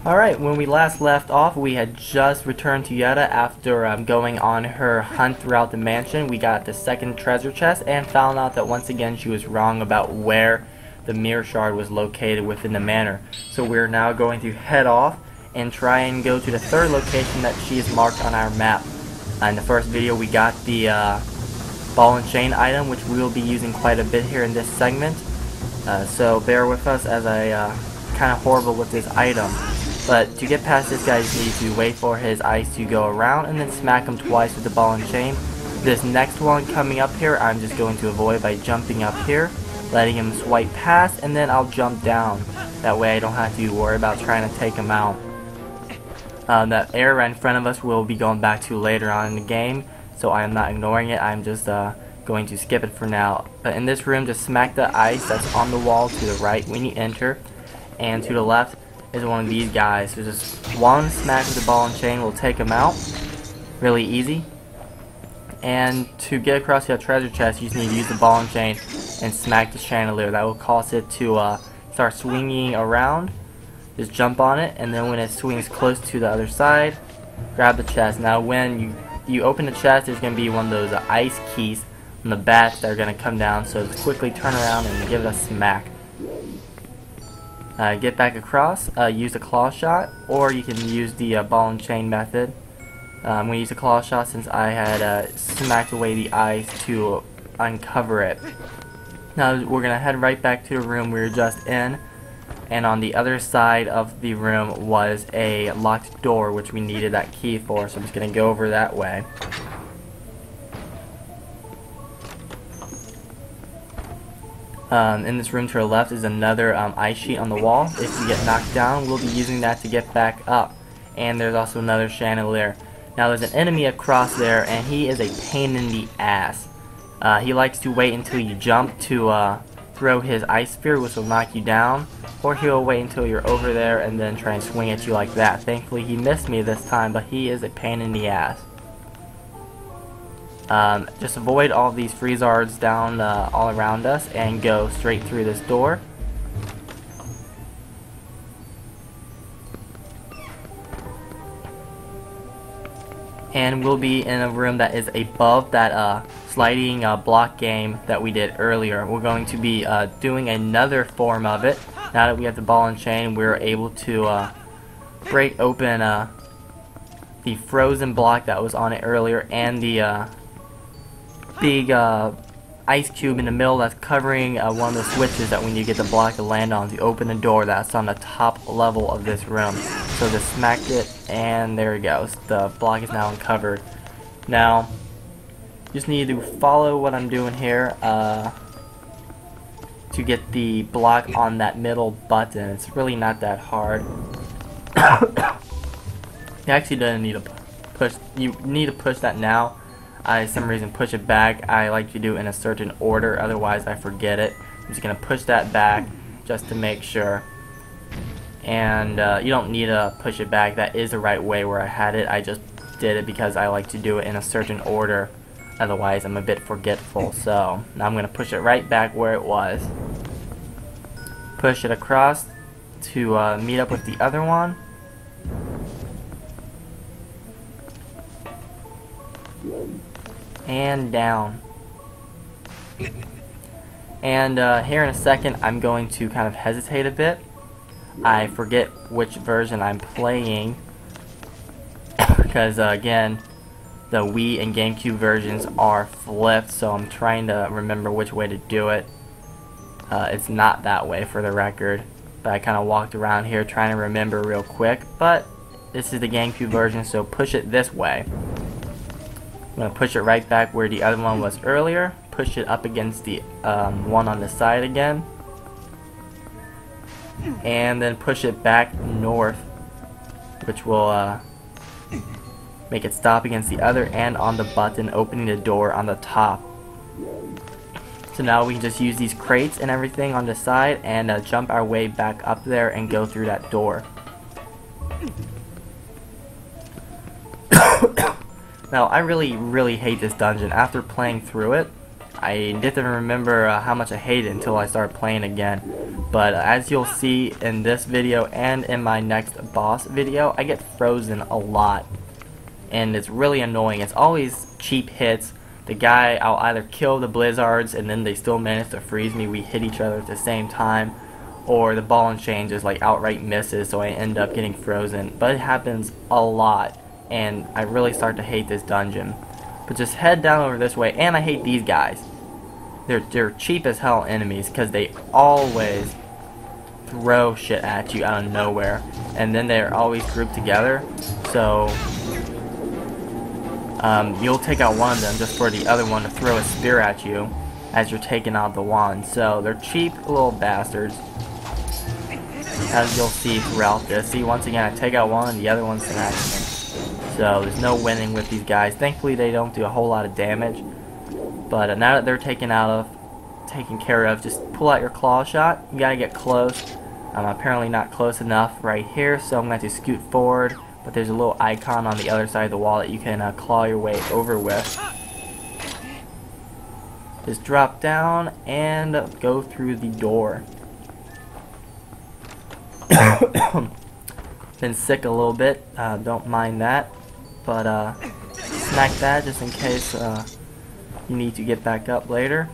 Alright, when we last left off, we had just returned to Yetta after going on her hunt throughout the mansion. We got the second treasure chest and found out that once again she was wrong about where the Mirror Shard was located within the manor. So we're now going to head off and try and go to the third location that she has marked on our map. In the first video we got the ball and chain item, which we will be using quite a bit here in this segment. So bear with us as I kind of horrible with this item. But to get past this guy, you need to wait for his ice to go around and then smack him twice with the ball and chain. This next one coming up here, I'm just going to avoid by jumping up here, letting him swipe past, and then I'll jump down. That way I don't have to worry about trying to take him out. That area right in front of us will be going back to later on in the game, so I am not ignoring it. I'm just going to skip it for now. But in this room, just smack the ice that's on the wall to the right when you enter, and to the left is one of these guys. So just one smack with the ball and chain will take him out. Really easy. And to get across the treasure chest, you just need to use the ball and chain and smack the chandelier. That will cause it to start swinging around. Just jump on it, and then when it swings close to the other side, grab the chest. Now when you open the chest, there's going to be one of those ice keys on the back that are going to come down. So just quickly turn around and give it a smack. Get back across, use a claw shot, or you can use the ball and chain method. I'm going to use a claw shot since I had smacked away the ice to uncover it. Now we're going to head right back to the room we were just in, and on the other side of the room was a locked door which we needed that key for, so I'm just going to go over that way. In this room to the left is another ice sheet on the wall. If you get knocked down, we'll be using that to get back up. And there's also another chandelier. Now there's an enemy across there, and he is a pain in the ass. He likes to wait until you jump to throw his ice spear, which will knock you down, or he'll wait until you're over there and then try and swing at you like that. Thankfully he missed me this time, but he is a pain in the ass. Just avoid all these freezards down all around us and go straight through this door. And we'll be in a room that is above that sliding block game that we did earlier. We're going to be doing another form of it. Now that we have the ball and chain, we're able to break open the frozen block that was on it earlier, and the big ice cube in the middle that's covering one of the switches that we need to get the block to land on to open the door that's on the top level of this room. So just smacked it, and there it goes. The block is now uncovered. Now, just need to follow what I'm doing here to get the block on that middle button. It's really not that hard. You actually don't need to push. You need to push that now. I, for some reason, push it back. I like to do it in a certain order, otherwise I forget it. I'm just going to push that back just to make sure. And you don't need to push it back. That is the right way where I had it. I just did it because I like to do it in a certain order. Otherwise, I'm a bit forgetful. So, now I'm going to push it right back where it was. Push it across to meet up with the other one. And down. And here in a second I'm going to kind of hesitate a bit. I forget which version I'm playing because again the Wii and GameCube versions are flipped, so I'm trying to remember which way to do it. It's not that way for the record, but I kind of walked around here trying to remember real quick, but this is the GameCube version, so push it this way. I'm going to push it right back where the other one was earlier. Push it up against the one on the side again. And then push it back north, which will make it stop against the other and on the button opening the door on the top. So now we can just use these crates and everything on the side and jump our way back up there and go through that door. Now, I really hate this dungeon. After playing through it, I didn't remember how much I hated it until I started playing again. But as you'll see in this video and in my next boss video, I get frozen a lot. And it's really annoying. It's always cheap hits. The guy, I'll either kill the blizzards and then they still manage to freeze me. We hit each other at the same time. Or the ball and chain just like outright misses, so I end up getting frozen. But it happens a lot. And I really start to hate this dungeon. But just head down over this way. And I hate these guys. They're cheap as hell enemies because they always throw shit at you out of nowhere, and then they're always grouped together, so you'll take out one of them just for the other one to throw a spear at you as you're taking out the wand. So they're cheap little bastards, as you'll see throughout this. See, once again, I take out one and the other one's an accident, so there's no winning with these guys. Thankfully they don't do a whole lot of damage, but now that they're taken care of, just pull out your claw shot. You gotta get close. I'm apparently not close enough right here, so I'm going to scoot forward, but there's a little icon on the other side of the wall that you can claw your way over with. Just drop down and go through the door. Been sick a little bit, don't mind that, but smack that just in case you need to get back up later.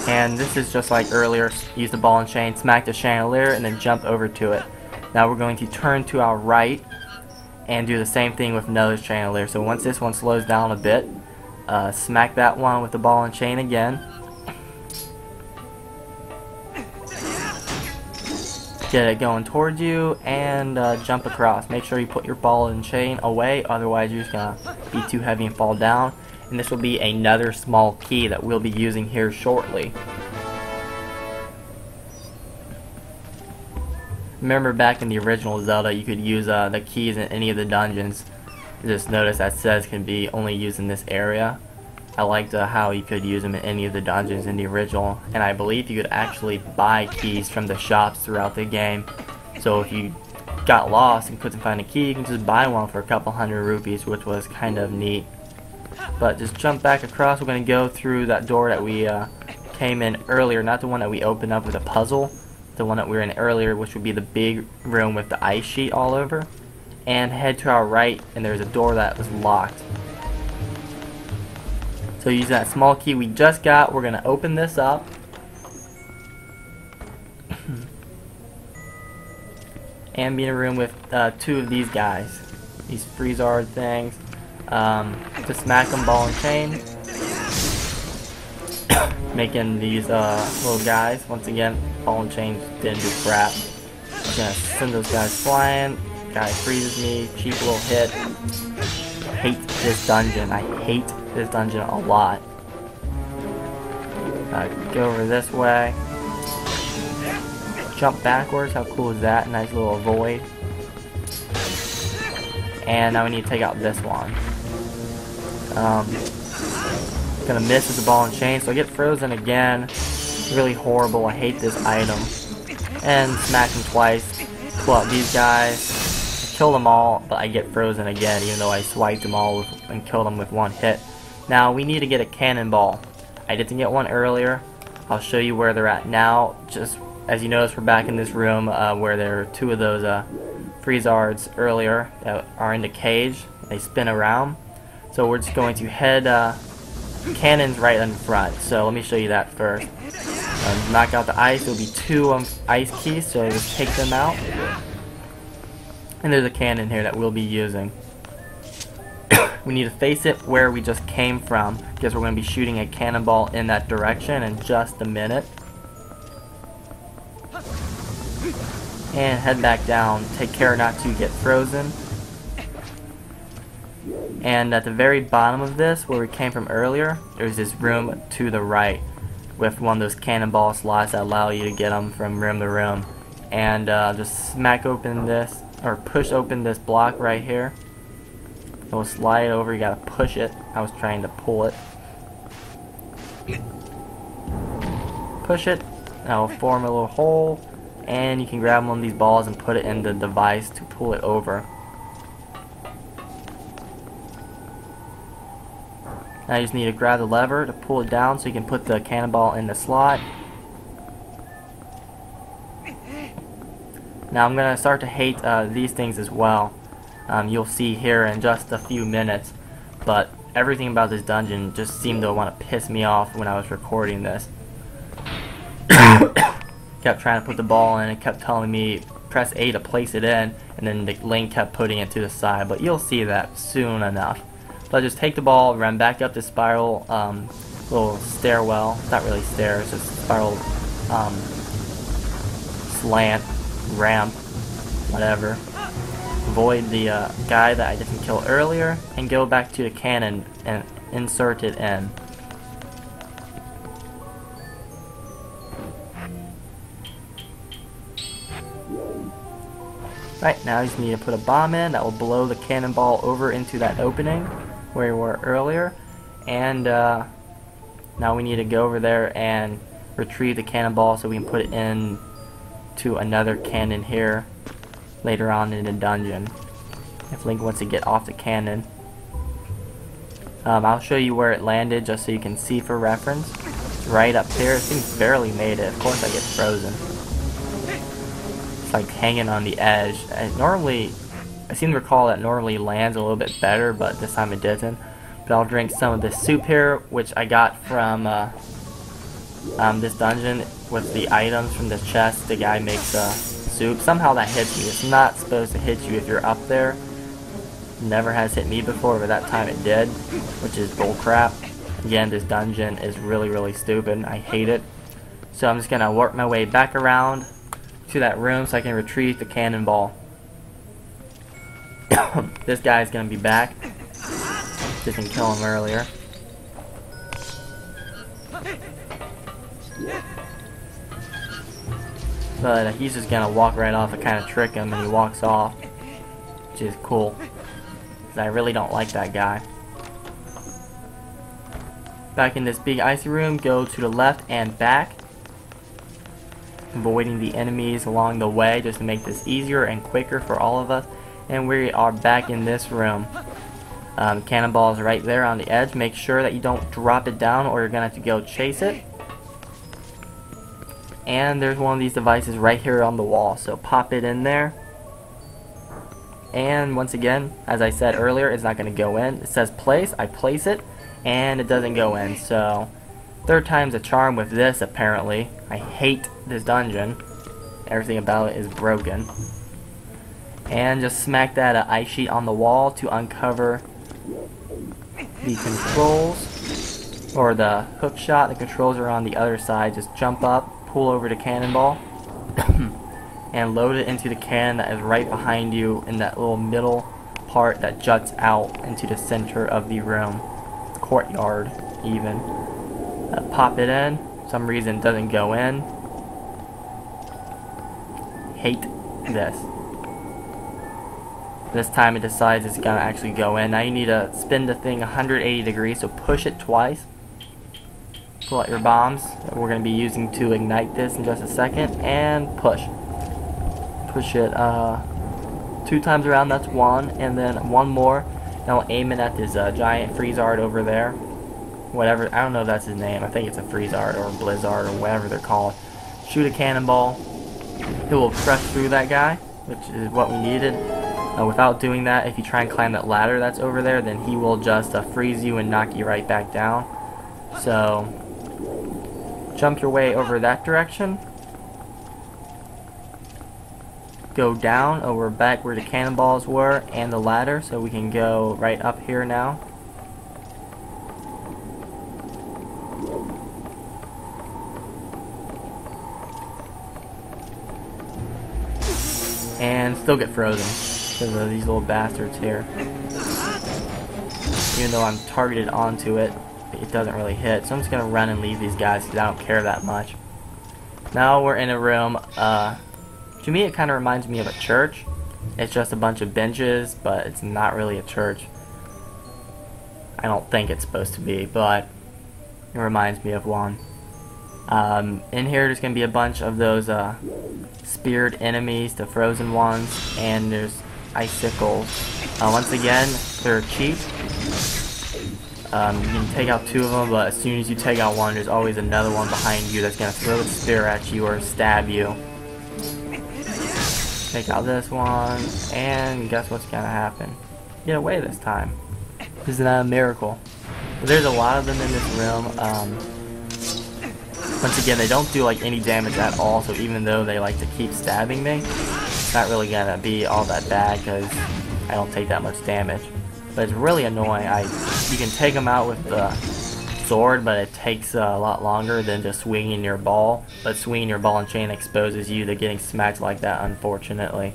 And this is just like earlier. Use the ball and chain, smack the chandelier, and then jump over to it. Now we're going to turn to our right and do the same thing with another chandelier. So once this one slows down a bit, smack that one with the ball and chain again. Get it going towards you and jump across. Make sure you put your ball and chain away, otherwise you're just going to be too heavy and fall down. And this will be another small key that we'll be using here shortly. Remember back in the original Zelda, you could use the keys in any of the dungeons. Just notice that says can be only used in this area. I liked how you could use them in any of the dungeons in the original, and I believe you could actually buy keys from the shops throughout the game. So if you got lost and couldn't find a key, you can just buy one for a couple hundred rupees, which was kind of neat. But just jump back across. We're going to go through that door that we came in earlier, not the one that we opened up with a puzzle, the one that we were in earlier, which would be the big room with the ice sheet all over, and head to our right, and there's a door that was locked. So use that small key we just got. We're going to open this up. And be in a room with two of these guys, these freezard things. Just smack them, ball and chain, making these little guys. Once again, ball and chain didn't do crap. I'm gonna send those guys flying. Guy freezes me, cheap little hit. I hate this dungeon. I hate this dungeon a lot. Go over this way. Jump backwards. How cool is that? Nice little void. And now we need to take out this one. Gonna miss with the ball and chain, so I get frozen again. Really horrible. I hate this item. And smack them twice. Pull out these guys. Kill them all, but I get frozen again, even though I swiped them all and killed them with one hit. Now we need to get a cannonball. I didn't get one earlier. I'll show you where they're at now. Just as you notice, we're back in this room where there are two of those freezards earlier that are in the cage. They spin around. So we're just going to head cannons right in front. So let me show you that first. Knock out the ice. There'll be two ice keys, so just take them out. And there's a cannon here that we'll be using. We need to face it where we just came from, because we're going to be shooting a cannonball in that direction in just a minute. And head back down. Take care not to get frozen. And at the very bottom of this, where we came from earlier, there's this room to the right with one of those cannonball slots that allow you to get them from room to room. And just smack open this, or push open this block right here. It'll slide over, you gotta push it. I was trying to pull it. Push it, that'll form a little hole, and you can grab one of these balls and put it in the device to pull it over. Now you just need to grab the lever to pull it down so you can put the cannonball in the slot. Now I'm gonna start to hate these things as well. You'll see here in just a few minutes, but everything about this dungeon just seemed to want to piss me off when I was recording this. Kept trying to put the ball in, and kept telling me press A to place it in, and then the Link kept putting it to the side, but you'll see that soon enough. But just take the ball, run back up the spiral little stairwell. It's not really stairs, it's just spiral slant, ramp, whatever. Avoid the guy that I didn't kill earlier, and go back to the cannon and insert it in. Right, now you just need to put a bomb in that will blow the cannonball over into that opening where we were earlier. And now we need to go over there and retrieve the cannonball so we can put it in to another cannon here later on in the dungeon, if Link wants to get off the cannon. I'll show you where it landed just so you can see for reference. It's right up here. This thing barely made it. Of course I get frozen. It's like hanging on the edge. I seem to recall that normally lands a little bit better, but this time it didn't. But I'll drink some of this soup here, which I got from this dungeon with the items from the chest. The guy makes soup. Somehow that hits you. It's not supposed to hit you if you're up there. Never has hit me before, but that time it did, which is bullcrap. Again, this dungeon is really stupid. I hate it. So I'm just gonna work my way back around to that room so I can retrieve the cannonball. This guy's gonna be back. Didn't kill him earlier. But he's just gonna walk right off and kind of trick him, and he walks off, which is cool. I really don't like that guy. Back in this big icy room, go to the left and back, avoiding the enemies along the way just to make this easier and quicker for all of us. And we are back in this room. Cannonball is right there on the edge. Make sure that you don't drop it down or you're gonna have to go chase it. And there's one of these devices right here on the wall, so pop it in there. And once again, as I said earlier, it's not going to go in. It says place, I place it, and it doesn't go in. So, third time's a charm with this, apparently. I hate this dungeon. Everything about it is broken. And just smack that ice sheet on the wall to uncover the controls, or the hook shot. The controls are on the other side. Just jump up, pull over the cannonball, and load it into the cannon that is right behind you in that little middle part that juts out into the center of the room. Courtyard, even. Pop it in. For some reason it doesn't go in. Hate this. This time it decides it's gonna actually go in. Now you need to spin the thing 180 degrees, so push it twice. Pull out your bombs that we're going to be using to ignite this in just a second, and push. Push it 2 times around, that's 1, and then 1 more. Now we'll aim it at this giant Freezard over there. Whatever, I don't know if that's his name. I think it's a Freezard or a Blizzard or whatever they're called. Shoot a cannonball. It will crush through that guy, which is what we needed. Without doing that, if you try and climb that ladder that's over there, then he will just freeze you and knock you right back down. So jump your way over that direction. Go down over back where the cannonballs were and the ladder, so we can go right up here now. And still get frozen because of these little bastards here. Even though I'm targeted onto it, it doesn't really hit, so I'm just gonna run and leave these guys because I don't care that much. Now we're in a room. To me it kind of reminds me of a church. It's just a bunch of benches, but it's not really a church. I don't think it's supposed to be, but it reminds me of one. In here there's gonna be a bunch of those speared enemies, the frozen ones, and there's icicles. Once again, they're cheap. You can take out 2 of them, but as soon as you take out 1, there's always another one behind you that's going to throw a spear at you or stab you. Take out this one, and guess what's gonna happen? Get away this time. Isn't that a miracle? But there's a lot of them in this room. Once again, they don't do like any damage at all, so even though they like to keep stabbing me, it's not really gonna be all that bad because I don't take that much damage. But it's really annoying. You can take them out with the sword, but it takes a lot longer than just swinging your ball. But swinging your ball and chain exposes you to getting smacked like that, unfortunately.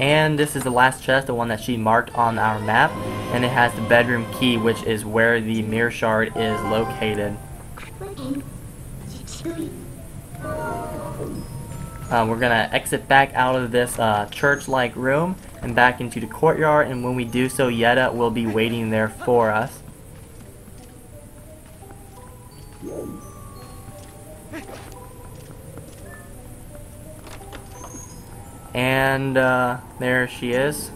And this is the last chest, the one that she marked on our map, and it has the bedroom key, which is where the mirror shard is located. We're gonna exit back out of this church-like room and back into the courtyard, and when we do so, Yetta will be waiting there for us. And there she is.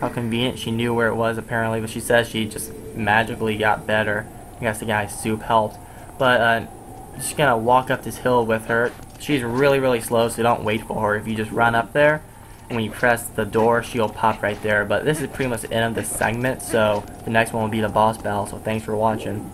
How convenient. She knew where it was apparently, but she says she just magically got better. I guess the guy's soup helped. But I'm just gonna walk up this hill with her. She's really slow, so don't wait for her. If you just run up there, and when you press the door, she'll pop right there. But this is pretty much the end of this segment, so the next one will be the boss battle, so thanks for watching.